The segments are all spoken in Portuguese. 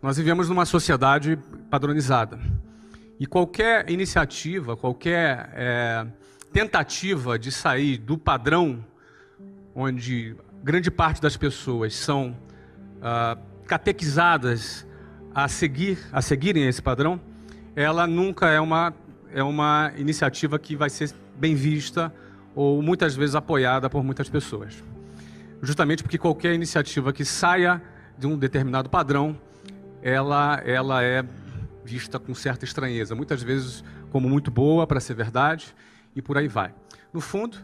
Nós vivemos numa sociedade padronizada. E qualquer iniciativa, qualquer tentativa de sair do padrão, onde grande parte das pessoas são catequizadas a seguirem esse padrão, ela nunca é uma iniciativa que vai ser bem vista ou muitas vezes apoiada por muitas pessoas. Justamente porque qualquer iniciativa que saia de um determinado padrão, ela é vista com certa estranheza, muitas vezes como muito boa para ser verdade, e por aí vai. No fundo,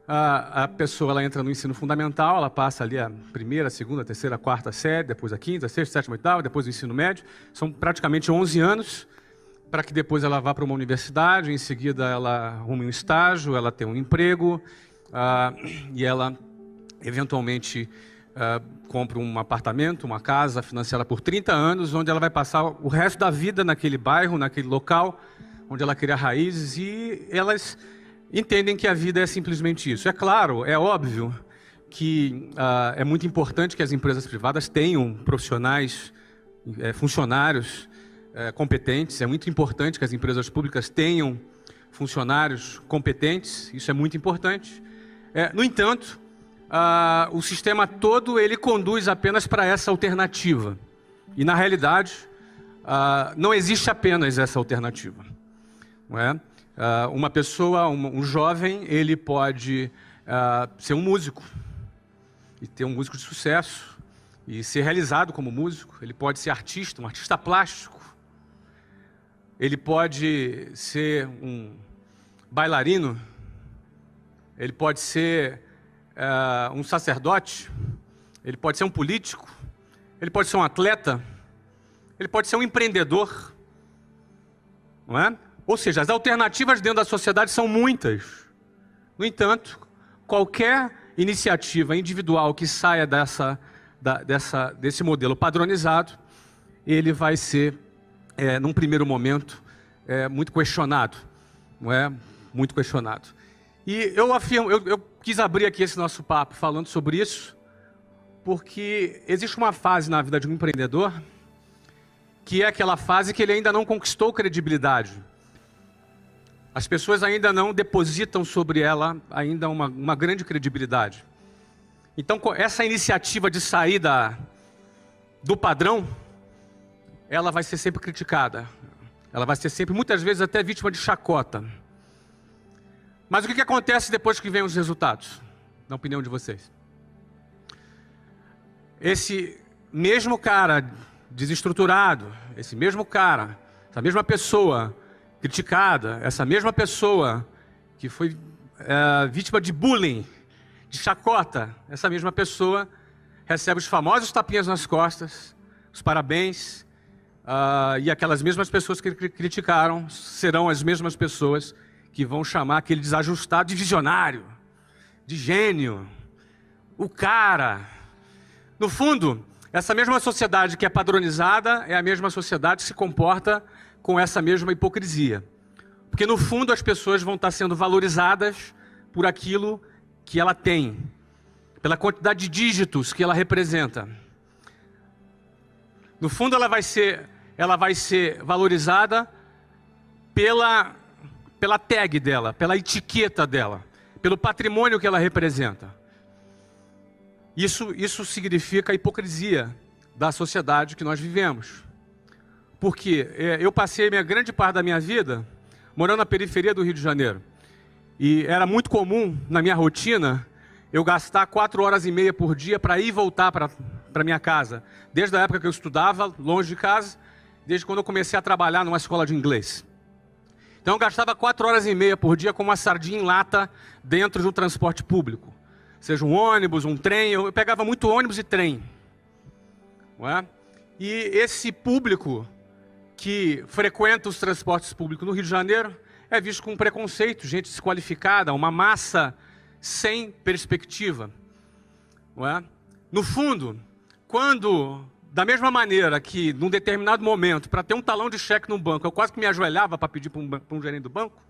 a pessoa ela entra no ensino fundamental, ela passa ali a primeira, segunda, terceira, quarta série, depois a quinta, sexta, sétima, oitava, depois o ensino médio. São praticamente 11 anos para que depois ela vá para uma universidade, em seguida ela arrume um estágio, ela tenha um emprego, e ela eventualmente compra um apartamento, uma casa financiada por 30 anos, onde ela vai passar o resto da vida naquele bairro, naquele local, onde ela cria raízes, e elas entendem que a vida é simplesmente isso. É claro, é óbvio que é muito importante que as empresas privadas tenham profissionais, funcionários competentes. É muito importante que as empresas públicas tenham funcionários competentes. Isso é muito importante. No entanto, o sistema todo ele conduz apenas para essa alternativa. E, na realidade, não existe apenas essa alternativa. Não é? Uma pessoa, um jovem, ele pode ser um músico e ter um músico de sucesso e ser realizado como músico. Ele pode ser artista, um artista plástico. Ele pode ser um bailarino. Ele pode ser um sacerdote. Ele pode ser um político. Ele pode ser um atleta. Ele pode ser um empreendedor. Não é? Ou seja, as alternativas dentro da sociedade são muitas. No entanto, qualquer iniciativa individual que saia desse modelo padronizado, ele vai ser, num primeiro momento, muito questionado. Não é? Muito questionado. E eu quis abrir aqui esse nosso papo falando sobre isso, porque existe uma fase na vida de um empreendedor que é aquela fase que ele ainda não conquistou credibilidade. As pessoas ainda não depositam sobre ela ainda uma grande credibilidade. Então, essa iniciativa de sair do padrão, ela vai ser sempre criticada. Ela vai ser sempre, muitas vezes, até vítima de chacota. Mas o que acontece depois que vem os resultados? Na opinião de vocês. Esse mesmo cara desestruturado, esse mesmo cara, essa mesma pessoa criticada, essa mesma pessoa que foi vítima de bullying, de chacota, essa mesma pessoa recebe os famosos tapinhas nas costas, os parabéns, e aquelas mesmas pessoas que criticaram serão as mesmas pessoas que vão chamar aquele desajustado de visionário, de gênio, o cara. No fundo, essa mesma sociedade que é padronizada é a mesma sociedade que se comporta com essa mesma hipocrisia. Porque, no fundo, as pessoas vão estar sendo valorizadas por aquilo que ela tem, pela quantidade de dígitos que ela representa. No fundo, ela vai ser valorizada pela tag dela, pela etiqueta dela, pelo patrimônio que ela representa. Isso significa a hipocrisia da sociedade que nós vivemos. Porque eu passei grande parte da minha vida morando na periferia do Rio de Janeiro. E era muito comum, na minha rotina, eu gastar 4 horas e meia por dia para ir e voltar para minha casa. Desde a época que eu estudava, longe de casa, desde quando eu comecei a trabalhar numa escola de inglês. Então eu gastava 4 horas e meia por dia como uma sardinha em lata dentro de um transporte público. Seja um ônibus, um trem, eu pegava muito ônibus e trem. Não é? E esse público que frequenta os transportes públicos no Rio de Janeiro é visto com preconceito, gente desqualificada, uma massa sem perspectiva. Não é? No fundo, quando, da mesma maneira que, num determinado momento, para ter um talão de cheque no banco, eu quase que me ajoelhava para pedir para um gerente do banco,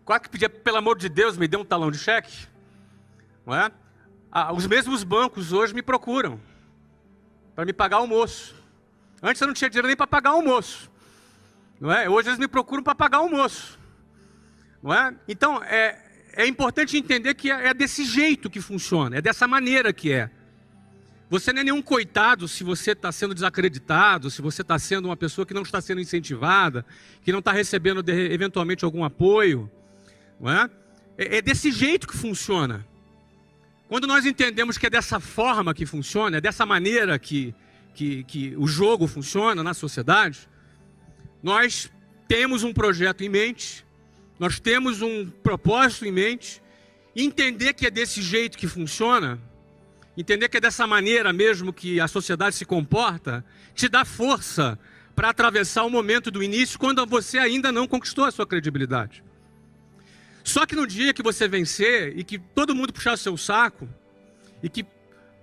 quase que pedia, pelo amor de Deus, me dê um talão de cheque, não é? Os mesmos bancos hoje me procuram para me pagar almoço. Antes eu não tinha dinheiro nem para pagar almoço. Não é? Hoje eles me procuram para pagar almoço. Não é? Então, é importante entender que é desse jeito que funciona, é dessa maneira que é. Você não é nenhum coitado se você está sendo desacreditado, se você está sendo uma pessoa que não está sendo incentivada, que não está recebendo eventualmente algum apoio. Não é? É desse jeito que funciona. Quando nós entendemos que é dessa forma que funciona, é dessa maneira que o jogo funciona na sociedade, nós temos um projeto em mente, nós temos um propósito em mente, entender que é desse jeito que funciona, entender que é dessa maneira mesmo que a sociedade se comporta, te dá força para atravessar o momento do início quando você ainda não conquistou a sua credibilidade. Só que no dia que você vencer e que todo mundo puxar o seu saco, e que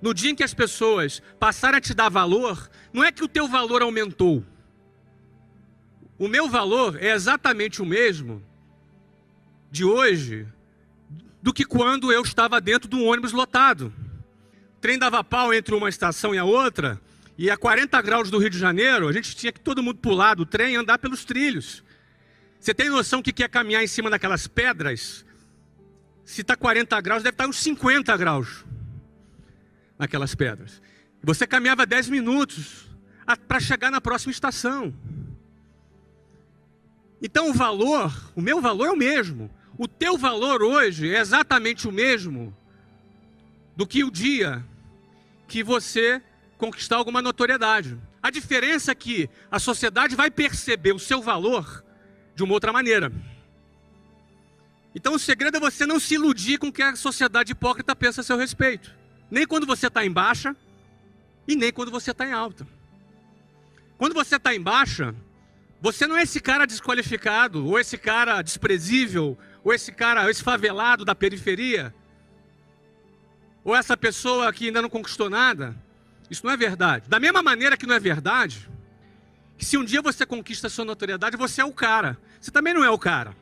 no dia em que as pessoas passarem a te dar valor, não é que o teu valor aumentou. O meu valor é exatamente o mesmo de hoje do que quando eu estava dentro de um ônibus lotado. O trem dava pau entre uma estação e a outra, e a 40 graus do Rio de Janeiro, a gente tinha que todo mundo pular do trem e andar pelos trilhos. Você tem noção que quer caminhar em cima daquelas pedras? Se está 40 graus, deve estar uns 50 graus naquelas pedras. Você caminhava 10 minutos para chegar na próxima estação. Então o meu valor é o mesmo. O teu valor hoje é exatamente o mesmo do que o dia que você conquistar alguma notoriedade. A diferença é que a sociedade vai perceber o seu valor de uma outra maneira. Então o segredo é você não se iludir com o que a sociedade hipócrita pensa a seu respeito. Nem quando você está em baixa e nem quando você está em alta. Quando você está em baixa, você não é esse cara desqualificado, ou esse cara desprezível, ou esse favelado da periferia, ou essa pessoa que ainda não conquistou nada. Isso não é verdade. Da mesma maneira que não é verdade que se um dia você conquista a sua notoriedade, você é o cara. Você também não é o cara.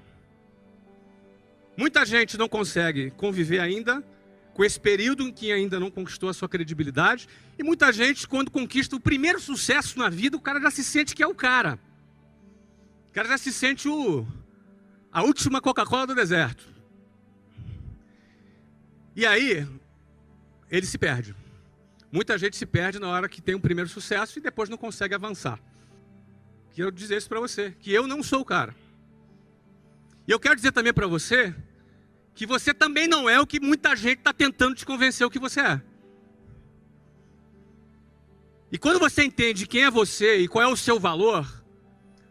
Muita gente não consegue conviver ainda com esse período em que ainda não conquistou a sua credibilidade. E muita gente, quando conquista o primeiro sucesso na vida, o cara já se sente que é o cara. O cara já se sente a última Coca-Cola do deserto. E aí, ele se perde. Muita gente se perde na hora que tem um primeiro sucesso e depois não consegue avançar. Quero dizer isso para você, que eu não sou o cara. E eu quero dizer também para você que você também não é o que muita gente está tentando te convencer o que você é. E quando você entende quem é você e qual é o seu valor,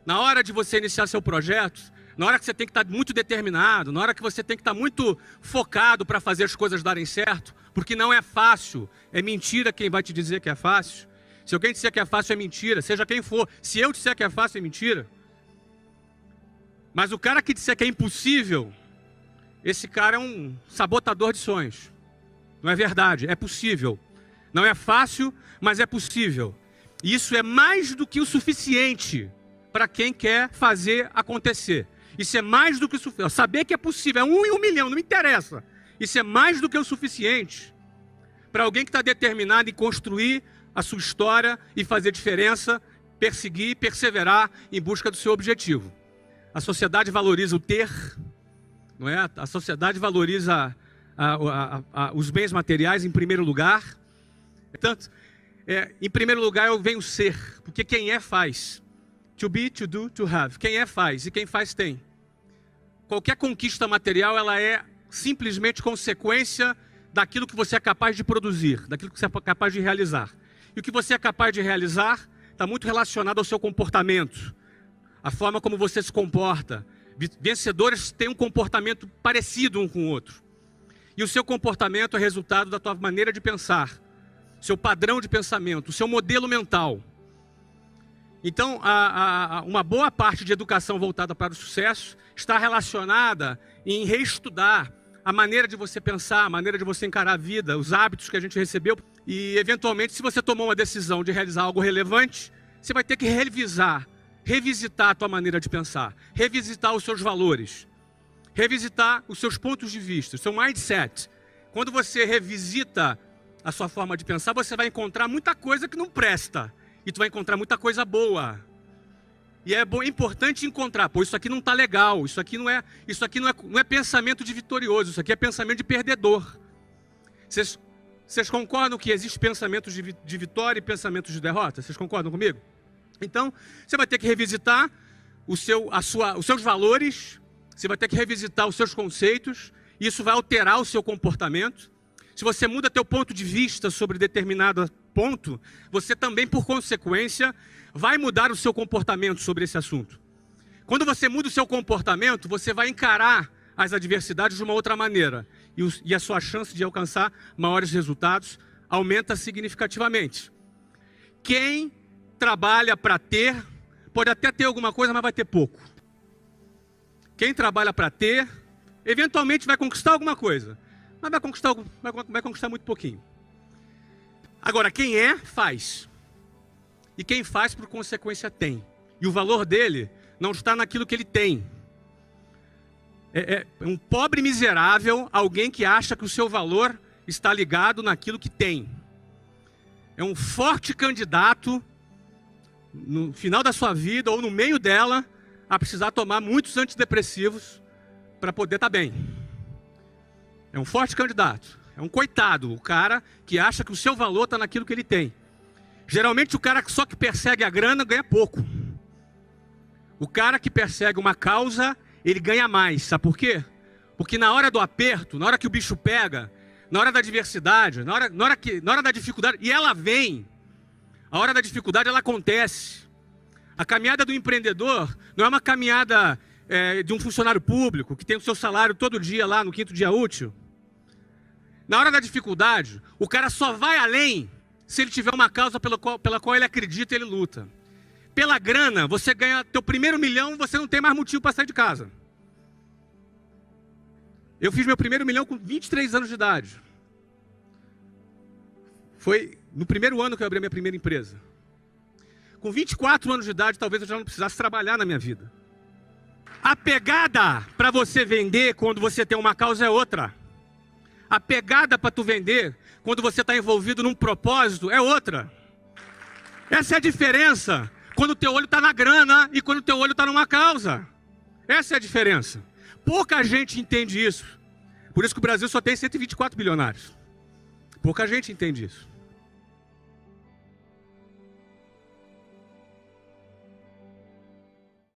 na hora de você iniciar seu projeto, na hora que você tem que estar muito determinado, na hora que você tem que estar muito focado para fazer as coisas darem certo, porque não é fácil, é mentira quem vai te dizer que é fácil. Se alguém disser que é fácil, é mentira, seja quem for. Se eu disser que é fácil, é mentira. Mas o cara que disser que é impossível, esse cara é um sabotador de sonhos. Não é verdade, é possível. Não é fácil, mas é possível. E isso é mais do que o suficiente para quem quer fazer acontecer. Isso é mais do que o suficiente. Saber que é possível, é 1 em 1 milhão, não me interessa. Isso é mais do que o suficiente para alguém que está determinado em construir a sua história e fazer diferença, perseguir, perseverar em busca do seu objetivo. A sociedade valoriza o ter, não é? A sociedade valoriza os bens materiais em primeiro lugar. Portanto, em primeiro lugar eu venho ser, porque quem é faz. To be, to do, to have. Quem é faz e quem faz tem. Qualquer conquista material ela é simplesmente consequência daquilo que você é capaz de produzir, daquilo que você é capaz de realizar. E o que você é capaz de realizar está muito relacionado ao seu comportamento, a forma como você se comporta. Vencedores têm um comportamento parecido um com o outro. E o seu comportamento é resultado da tua maneira de pensar, seu padrão de pensamento, o seu modelo mental. Então, uma boa parte de educação voltada para o sucesso está relacionada em reestudar a maneira de você pensar, a maneira de você encarar a vida, os hábitos que a gente recebeu. E, eventualmente, se você tomou uma decisão de realizar algo relevante, você vai ter que revisitar a tua maneira de pensar, revisitar os seus valores, revisitar os seus pontos de vista, o seu mindset. Quando você revisita a sua forma de pensar, você vai encontrar muita coisa que não presta. e tu vai encontrar muita coisa boa. E é importante encontrar, pô, isso aqui não está legal, isso aqui não é pensamento de vitorioso, isso aqui é pensamento de perdedor. Vocês concordam que existe pensamentos de vitória e pensamentos de derrota? Vocês concordam comigo? Então, você vai ter que revisitar os seus valores, você vai ter que revisitar os seus conceitos, e isso vai alterar o seu comportamento. Se você muda teu ponto de vista sobre determinado ponto, você também, por consequência, vai mudar o seu comportamento sobre esse assunto. Quando você muda o seu comportamento, você vai encarar as adversidades de uma outra maneira. E a sua chance de alcançar maiores resultados aumenta significativamente. Quem trabalha para ter, pode até ter alguma coisa, mas vai ter pouco. Quem trabalha para ter, eventualmente vai conquistar alguma coisa, mas vai conquistar muito pouquinho. Agora, quem faz. E quem faz, por consequência, tem. E o valor dele não está naquilo que ele tem. É um pobre miserável, alguém que acha que o seu valor está ligado naquilo que tem. É um forte candidato, no final da sua vida ou no meio dela, a precisar tomar muitos antidepressivos para poder estar bem. É um forte candidato. É um coitado, o cara que acha que o seu valor está naquilo que ele tem. Geralmente o cara só que persegue a grana ganha pouco. O cara que persegue uma causa, ele ganha mais. Sabe por quê? Porque na hora do aperto, na hora que o bicho pega, na hora da adversidade, na hora da dificuldade, e ela vem, a hora da dificuldade ela acontece. A caminhada do empreendedor não é uma caminhada de um funcionário público que tem o seu salário todo dia lá no 5º dia útil. Na hora da dificuldade, o cara só vai além se ele tiver uma causa pela qual ele acredita e ele luta. Pela grana, você ganha teu primeiro milhão, você não tem mais motivo para sair de casa. Eu fiz meu primeiro milhão com 23 anos de idade. Foi no primeiro ano que eu abri a minha primeira empresa. Com 24 anos de idade, talvez eu já não precisasse trabalhar na minha vida. A pegada para você vender quando você tem uma causa é outra. A pegada para tu vender quando você está envolvido num propósito é outra. Essa é a diferença quando o teu olho está na grana e quando o teu olho está numa causa. Essa é a diferença. Pouca gente entende isso. Por isso que o Brasil só tem 124 bilionários. Pouca gente entende isso.